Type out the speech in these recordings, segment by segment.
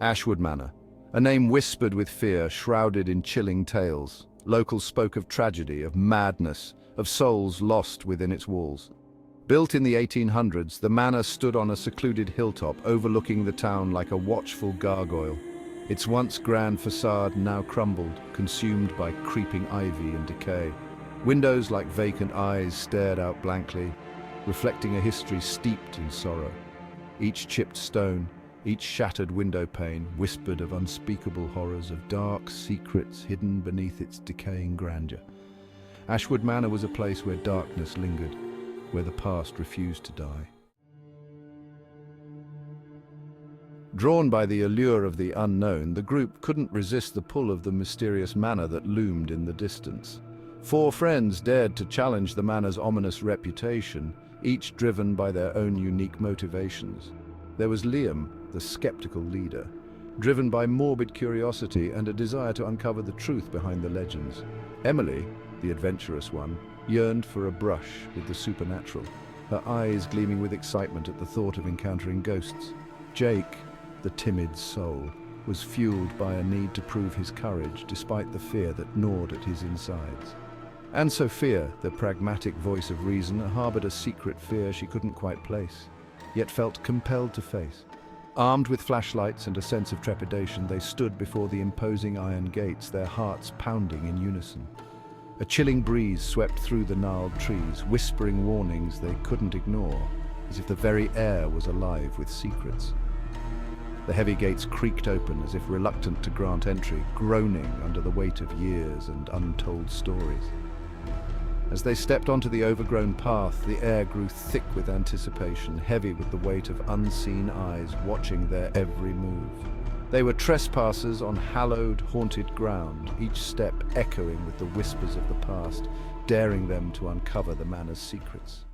Ashwood Manor, a name whispered with fear, shrouded in chilling tales. Locals spoke of tragedy, of madness, of souls lost within its walls. Built in the 1800s, the manor stood on a secluded hilltop overlooking the town like a watchful gargoyle. Its once grand facade now crumbled, consumed by creeping ivy and decay. Windows like vacant eyes stared out blankly, reflecting a history steeped in sorrow. Each chipped stone, each shattered window pane whispered of unspeakable horrors, of dark secrets hidden beneath its decaying grandeur. Ashwood Manor was a place where darkness lingered, where the past refused to die. Drawn by the allure of the unknown, the group couldn't resist the pull of the mysterious manor that loomed in the distance. 4 friends dared to challenge the manor's ominous reputation, each driven by their own unique motivations. There was Liam, the skeptical leader, driven by morbid curiosity and a desire to uncover the truth behind the legends. Emily, the adventurous one, yearned for a brush with the supernatural, her eyes gleaming with excitement at the thought of encountering ghosts. Jake, the timid soul, was fueled by a need to prove his courage despite the fear that gnawed at his insides. And Sophia, the pragmatic voice of reason, harbored a secret fear she couldn't quite place, yet felt compelled to face. Armed with flashlights and a sense of trepidation, they stood before the imposing iron gates, their hearts pounding in unison. A chilling breeze swept through the gnarled trees, whispering warnings they couldn't ignore, as if the very air was alive with secrets. The heavy gates creaked open as if reluctant to grant entry, groaning under the weight of years and untold stories. As they stepped onto the overgrown path, the air grew thick with anticipation, heavy with the weight of unseen eyes watching their every move. They were trespassers on hallowed, haunted ground, each step echoing with the whispers of the past, daring them to uncover the manor's secrets.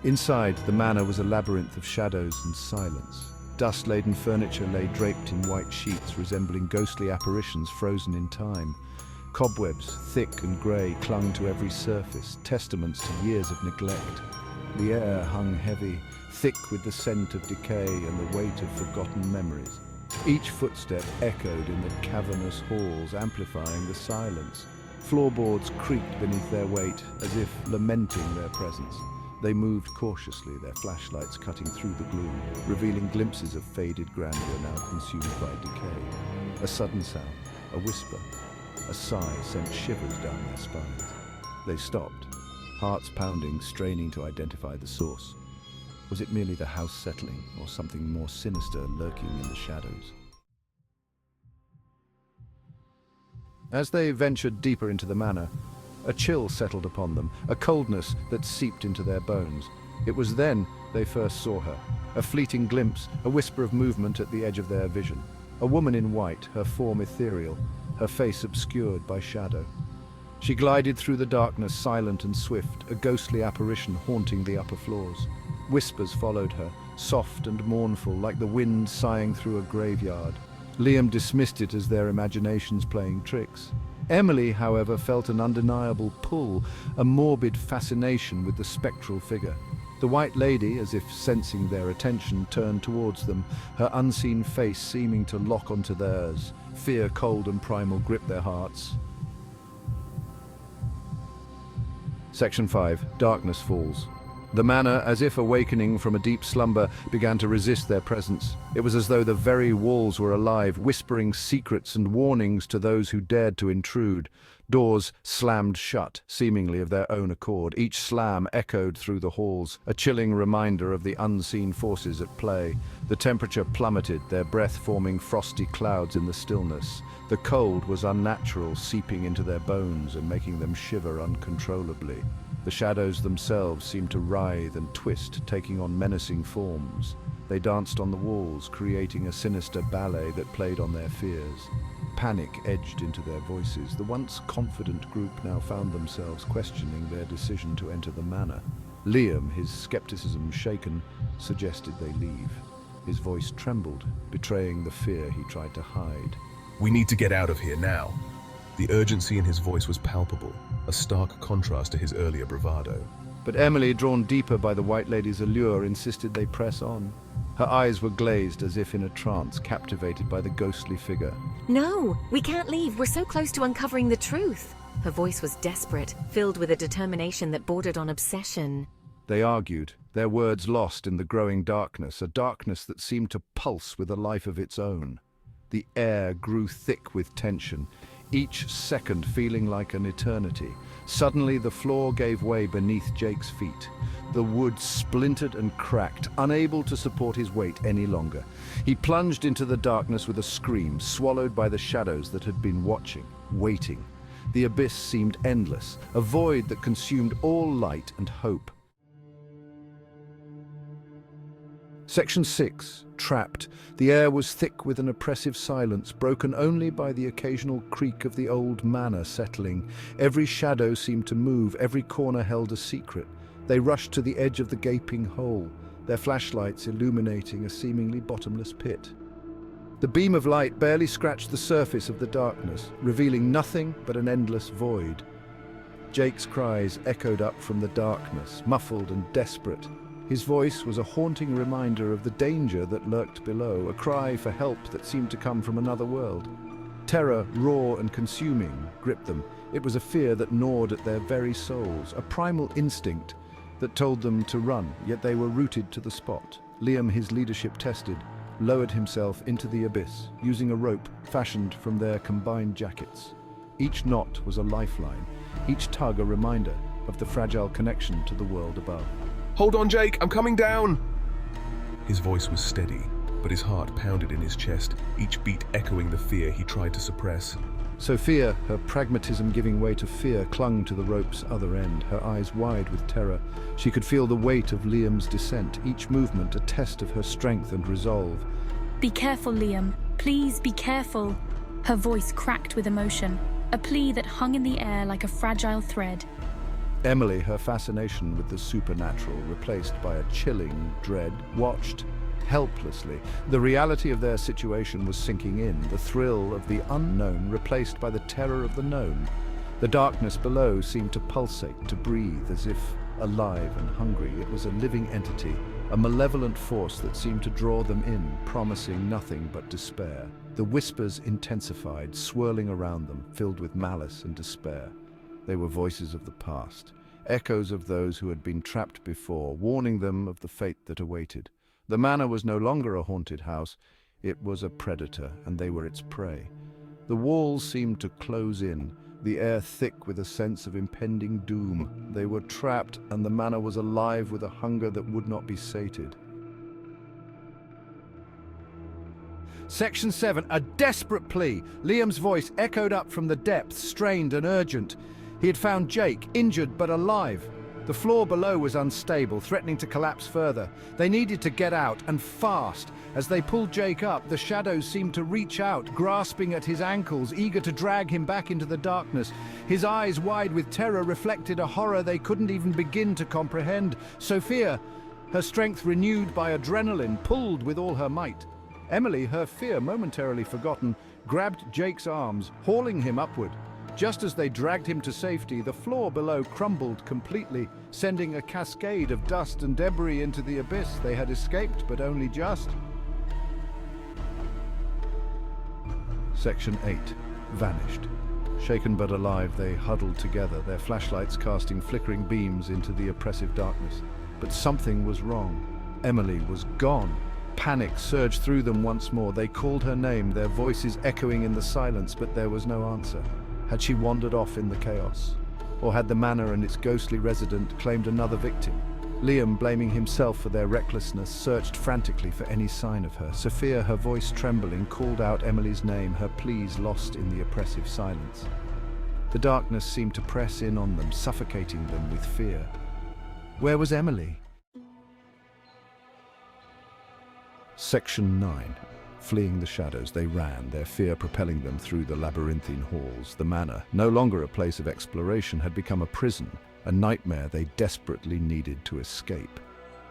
Inside, the manor was a labyrinth of shadows and silence. Dust-laden furniture lay draped in white sheets resembling ghostly apparitions frozen in time. Cobwebs, thick and grey, clung to every surface, testaments to years of neglect. The air hung heavy, thick with the scent of decay and the weight of forgotten memories. Each footstep echoed in the cavernous halls, amplifying the silence. Floorboards creaked beneath their weight, as if lamenting their presence. They moved cautiously, their flashlights cutting through the gloom, revealing glimpses of faded grandeur now consumed by decay. A sudden sound, a whisper, a sigh sent shivers down their spines. They stopped, hearts pounding, straining to identify the source. Was it merely the house settling, or something more sinister lurking in the shadows? As they ventured deeper into the manor, a chill settled upon them, a coldness that seeped into their bones. It was then they first saw her, a fleeting glimpse, a whisper of movement at the edge of their vision. A woman in white, her form ethereal, her face obscured by shadow. She glided through the darkness, silent and swift, a ghostly apparition haunting the upper floors. Whispers followed her, soft and mournful, like the wind sighing through a graveyard. Liam dismissed it as their imaginations playing tricks. Emily, however, felt an undeniable pull, a morbid fascination with the spectral figure. The White Lady, as if sensing their attention, turned towards them, her unseen face seeming to lock onto theirs. Fear, cold and primal, gripped their hearts. Section 5. Darkness Falls. The manor, as if awakening from a deep slumber, began to resist their presence. It was as though the very walls were alive, whispering secrets and warnings to those who dared to intrude. Doors slammed shut, seemingly of their own accord. Each slam echoed through the halls, a chilling reminder of the unseen forces at play. The temperature plummeted, their breath forming frosty clouds in the stillness. The cold was unnatural, seeping into their bones and making them shiver uncontrollably. The shadows themselves seemed to writhe and twist, taking on menacing forms. They danced on the walls, creating a sinister ballet that played on their fears. Panic edged into their voices. The once confident group now found themselves questioning their decision to enter the manor. Liam, his skepticism shaken, suggested they leave. His voice trembled, betraying the fear he tried to hide. "We need to get out of here now." The urgency in his voice was palpable, a stark contrast to his earlier bravado. But Emily, drawn deeper by the White Lady's allure, insisted they press on. Her eyes were glazed as if in a trance, captivated by the ghostly figure. No, we can't leave. We're so close to uncovering the truth. Her voice was desperate, filled with a determination that bordered on obsession. They argued, their words lost in the growing darkness, a darkness that seemed to pulse with a life of its own. The air grew thick with tension, each second feeling like an eternity. Suddenly the floor gave way beneath Jake's feet. The wood splintered and cracked, unable to support his weight any longer. He plunged into the darkness with a scream, swallowed by the shadows that had been watching, waiting. The abyss seemed endless, a void that consumed all light and hope. Section 6. Trapped. The air was thick with an oppressive silence, broken only by the occasional creak of the old manor settling. Every shadow seemed to move, every corner held a secret. They rushed to the edge of the gaping hole, their flashlights illuminating a seemingly bottomless pit. The beam of light barely scratched the surface of the darkness, revealing nothing but an endless void. Jake's cries echoed up from the darkness, muffled and desperate. His voice was a haunting reminder of the danger that lurked below, a cry for help that seemed to come from another world. Terror, raw and consuming, gripped them. It was a fear that gnawed at their very souls, a primal instinct that told them to run, yet they were rooted to the spot. Liam, his leadership tested, lowered himself into the abyss, using a rope fashioned from their combined jackets. Each knot was a lifeline, each tug a reminder of the fragile connection to the world above. Hold on, Jake, I'm coming down! His voice was steady, but his heart pounded in his chest, each beat echoing the fear he tried to suppress. Sophia, her pragmatism giving way to fear, clung to the rope's other end, her eyes wide with terror. She could feel the weight of Liam's descent, each movement a test of her strength and resolve. Be careful, Liam. Please be careful. Her voice cracked with emotion, a plea that hung in the air like a fragile thread. Emily, her fascination with the supernatural replaced by a chilling dread, watched helplessly. The reality of their situation was sinking in, the thrill of the unknown replaced by the terror of the known. The darkness below seemed to pulsate, to breathe, as if alive and hungry. It was a living entity, a malevolent force that seemed to draw them in, promising nothing but despair. The whispers intensified, swirling around them, filled with malice and despair. They were voices of the past, echoes of those who had been trapped before, warning them of the fate that awaited. The manor was no longer a haunted house, it was a predator, and they were its prey. The walls seemed to close in, the air thick with a sense of impending doom. They were trapped, and the manor was alive with a hunger that would not be sated. Section 7, a desperate plea. Liam's voice echoed up from the depths, strained and urgent. He had found Jake, injured but alive. The floor below was unstable, threatening to collapse further. They needed to get out, and fast. As they pulled Jake up, the shadows seemed to reach out, grasping at his ankles, eager to drag him back into the darkness. His eyes, wide with terror, reflected a horror they couldn't even begin to comprehend. Sophia, her strength renewed by adrenaline, pulled with all her might. Emily, her fear momentarily forgotten, grabbed Jake's arms, hauling him upward. Just as they dragged him to safety, the floor below crumbled completely, sending a cascade of dust and debris into the abyss. They had escaped, but only just. Section 8. Vanished. Shaken but alive, they huddled together, their flashlights casting flickering beams into the oppressive darkness. But something was wrong. Emily was gone. Panic surged through them once more. They called her name, their voices echoing in the silence, but there was no answer. Had she wandered off in the chaos? Or had the manor and its ghostly resident claimed another victim? Liam, blaming himself for their recklessness, searched frantically for any sign of her. Sophia, her voice trembling, called out Emily's name, her pleas lost in the oppressive silence. The darkness seemed to press in on them, suffocating them with fear. Where was Emily? Section 9. Fleeing the shadows, they ran, their fear propelling them through the labyrinthine halls. The manor, no longer a place of exploration, had become a prison, a nightmare they desperately needed to escape.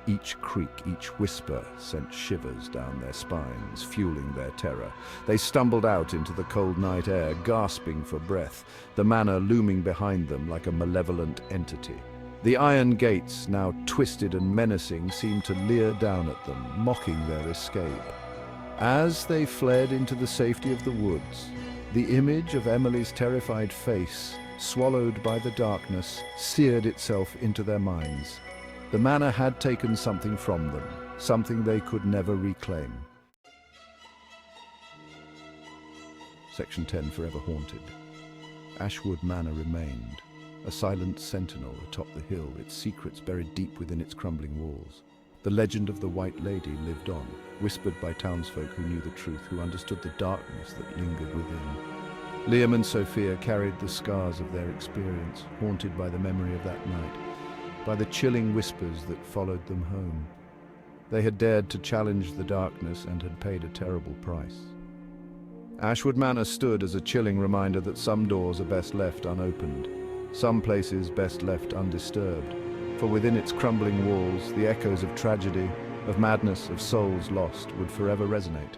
Each creak, each whisper sent shivers down their spines, fueling their terror. They stumbled out into the cold night air, gasping for breath, the manor looming behind them like a malevolent entity. The iron gates, now twisted and menacing, seemed to leer down at them, mocking their escape. As they fled into the safety of the woods, the image of Emily's terrified face, swallowed by the darkness, seared itself into their minds. The manor had taken something from them, something they could never reclaim. Section 10, Forever Haunted. Ashwood Manor remained, a silent sentinel atop the hill, its secrets buried deep within its crumbling walls. The legend of the White Lady lived on, whispered by townsfolk who knew the truth, who understood the darkness that lingered within. Liam and Sophia carried the scars of their experience, haunted by the memory of that night, by the chilling whispers that followed them home. They had dared to challenge the darkness and had paid a terrible price. Ashwood Manor stood as a chilling reminder that some doors are best left unopened, some places best left undisturbed, for within its crumbling walls, the echoes of tragedy, of madness, of souls lost would forever resonate.